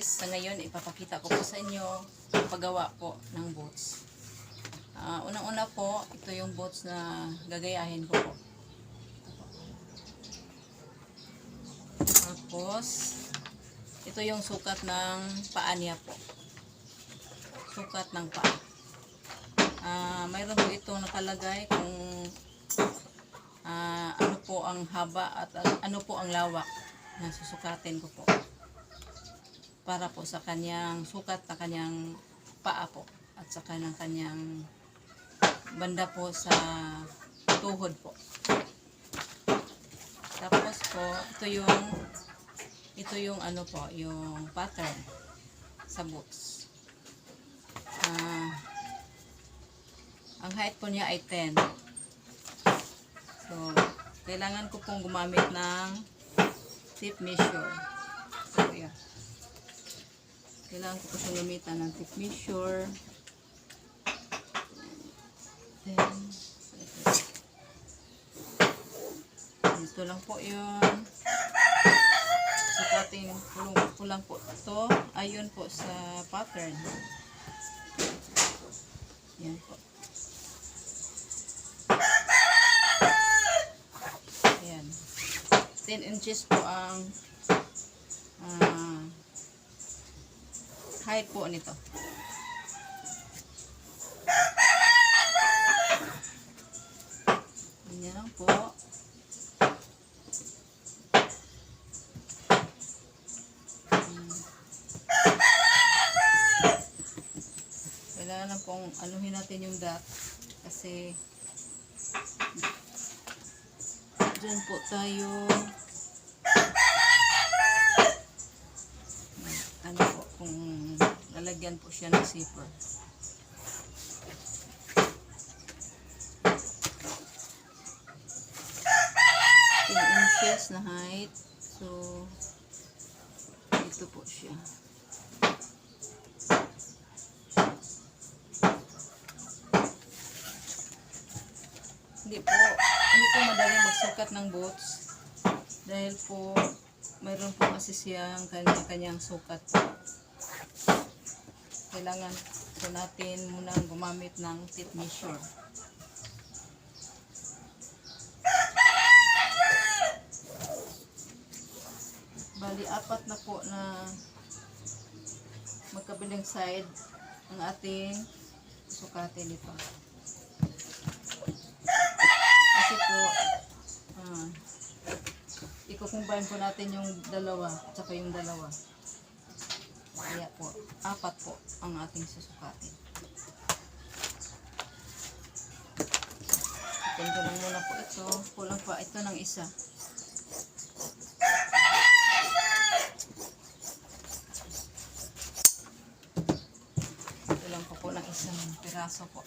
guys, sa ngayon ipapakita ko po sa inyo ang paggawa po ng boots. Unang-una po, ito yung boots na gagayahin ko po. Tapos, ito yung sukat ng paa niya po. Sukat ng paa. Mayroon po itong nakalagay kung ano po ang haba at ano po ang lawak na susukatin ko po. Para po sa kanyang sukat na kanyang paa po at saka ng kanyang banda po sa tuhod po. Tapos po ito yung ano po, yung pattern sa boots. Ang height po niya ay 10. So kailangan ko pong gumamit ng tape measure. So yeah. Kailangan ko po siyang gamitan ng tape measure. Then, ito lang po yun. Sukatin ko lang po ito. Ayun po sa pattern. Yan po. Ayan. 10 inches po ang height po nito. Ganyan lang po. Kailangan lang pong anuhin natin yung dot kasi dyan po tayo ano po kung lalagyan po siya ng zipper. 10 inches na height. So ito po siya. Hindi po madali magsukat ng boots dahil po mayroon po kasi siyang kanya-kanyang sukat po. Kailangan po natin muna gumamit ng tape measure. Bali, 4 na po na magkabilang side ang ating sukatin ito. Kasi po, i-combine po natin yung dalawa at saka yung dalawa. Kaya po, 4 po ang ating susukatin. Ito lang muna po ito. Kulang pa ito ng isa. Ito lang po ng isang piraso po.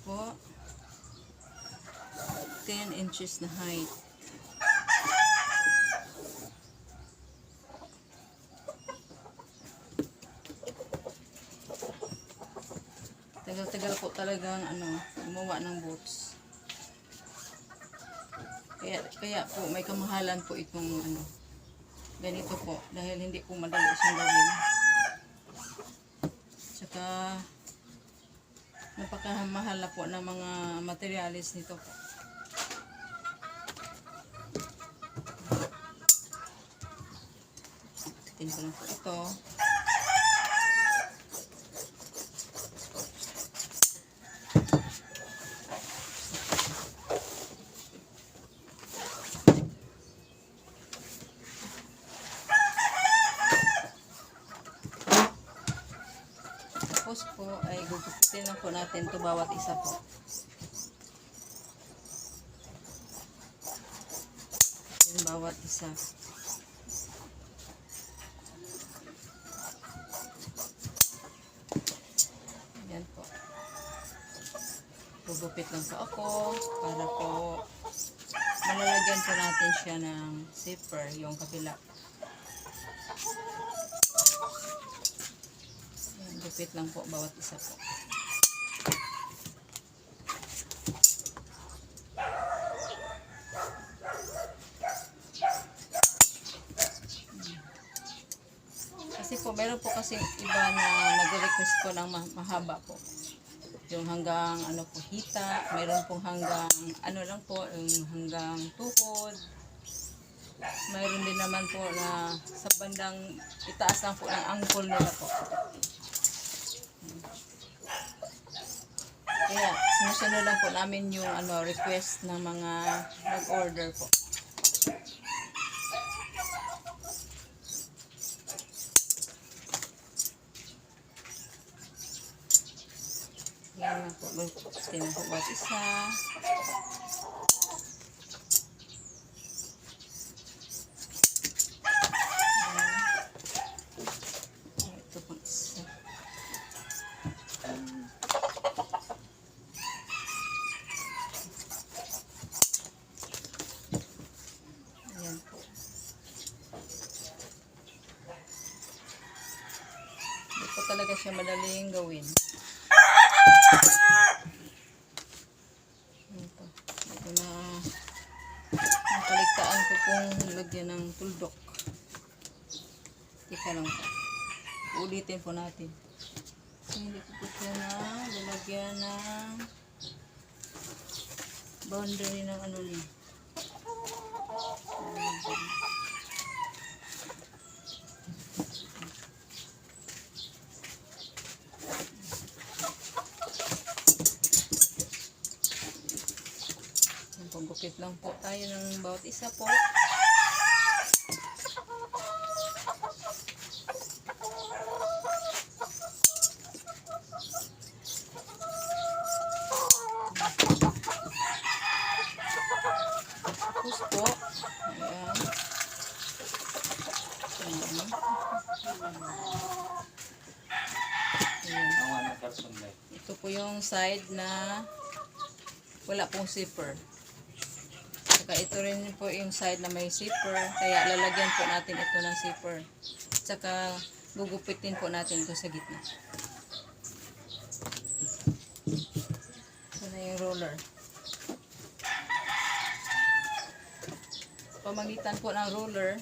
Po 10 inches na height. Tagal-tagal po talagang gumawa ng boots. Kaya po may kamahalan po itong ganito po dahil hindi po madali siyang gawin. Tsaka napakamahal na po ng mga materialis nito po. Tingnan ko lang po ito. Tapos po ay gugupitin lang po natin ito bawat isa po. Yung bawat isa. Yan po. Gugupit lang po ako para po malalagyan po natin siya ng zipper, yung kabila. gupit lang po bawat isa po. Kasi po, meron po kasi iba na nag-request po ng mahaba po. Yung hanggang ano po, hita, meron pong hanggang ano lang po, yung hanggang tuhod. Mayroon din naman po na sa bandang itaas lang po ng ankle nila po. Kaya sinusunod lang po namin yung ano request ng mga nag-order po. Yan lang po. Tingnan po bawat isa. Ito po isa. Ayan po. Hindi po talaga siya madaling gawin. Ito na nakaligtaan ko pong lagyan ng tuldok. Tika lang po. Ulitin po natin. Hindi ko po siya na lalagyan ng boundary ng ano niya. Paggupit lang po tayo ng bawat isa po. Tapos po, ayan. Ayan. Ito po yung side na wala pong zipper. Saka ito rin po yung side na may zipper, kaya lalagyan po natin ito ng zipper. Saka gugupitin po natin ito sa gitna. Ito na yung roller. Pamagitan po ng roller,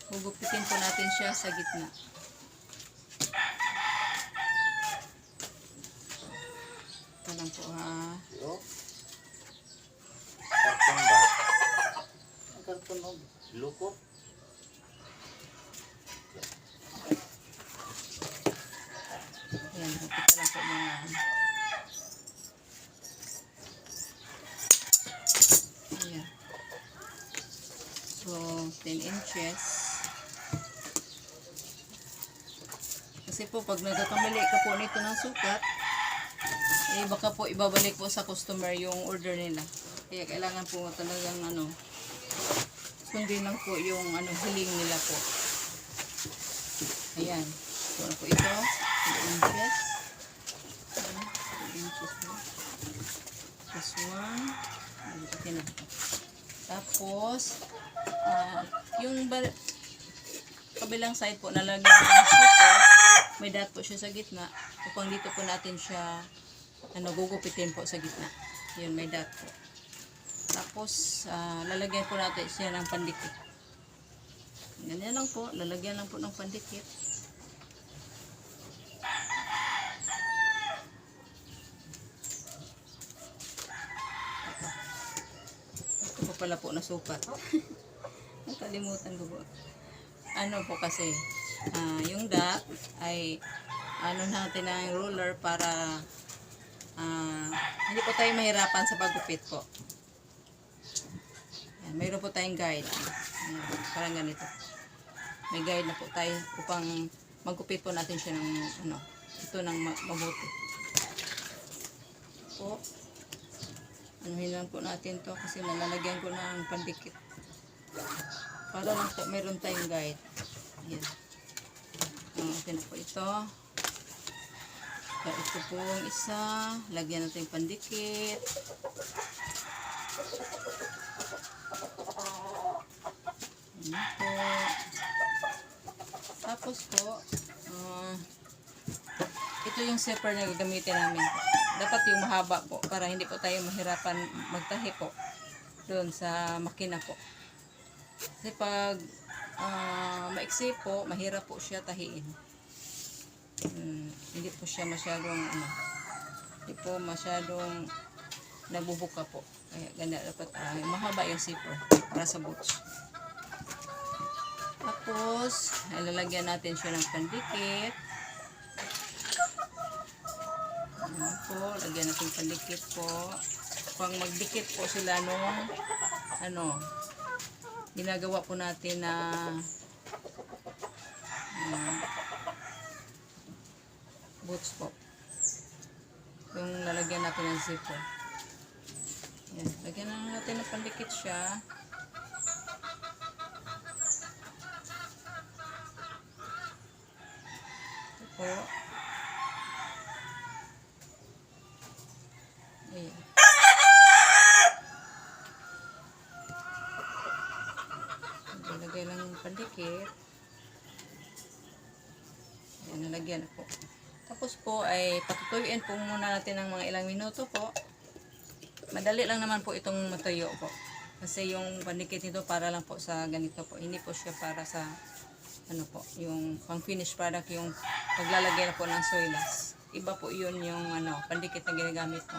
gugupitin po natin siya sa gitna. Ito lang po ha. Karton ba? Ang karton o lukot? Ayan, gupit lang po mga ayan. So, 10 inches. Kasi po, pag nagkakamali ka po nito ng sukat, eh baka po ibabalik po sa customer yung order nila. Kaya kailangan po talagang ano, sundin lang po yung ano hiling nila po. Ayan. So, ano po ito? 2 inches. 2 inches po. This one. Okay na. Tapos, yung kabilang side po, nalagyan ng zipper, may dot po siya sa gitna. Upang dito po natin siya gugupitin po sa gitna. Yun, may dot po. Tapos, lalagyan po natin siya ng pandikit. Ganyan lang po. Lalagyan lang po ng pandikit. Ito po pala po nasukat. Nakalimutan ko po. Ano po kasi, yung dot ay ano natin ng roller para hindi po tayo mahirapan sa paggupit po. Ayan, mayroon po tayong guide. Ayan, parang ganito. May guide na po tayo upang maggupit po natin siya ng ano, ito ng mabuti. Po, anuhin lang po natin to kasi nalalagyan ko ng pandikit. Para lang po mayroon tayong guide. Ayan. Okay na po ito. Ito pong isa, lagyan natin yung pandikit. Ayan po. Tapos po, ito yung zipper na gagamitin namin po. Dapat yung mahaba po para hindi po tayo mahirapan magtahi po doon sa makina po. Kasi pag maiksi po, mahirap po siya tahiin. Hindi po siya masyadong hindi po masyadong nabubuka po. Kaya ganda dapat mahaba yung zipper para sa boots. Tapos, ilalagyan natin siya ng pandikit. Ayan po, lagyan natin pandikit po. Pang magdikit po sila nung ginagawa po natin na boots po. Yung lalagyan natin ng zipper. Ayan, lagyan na natin ng pandikit siya. Po. Ayan. Lagay lang yung pandikit. Ayan, nalagyan na po. Tapos po ay patutuyuin po muna natin ng mga ilang minuto po. Madali lang naman po itong matuyo po. Kasi yung pandikit nito para lang po sa ganito po. Hindi po siya para sa yung pang finished product, yung paglalagay na po ng soy lace. Iba po yun yung pandikit na ginagamit ko.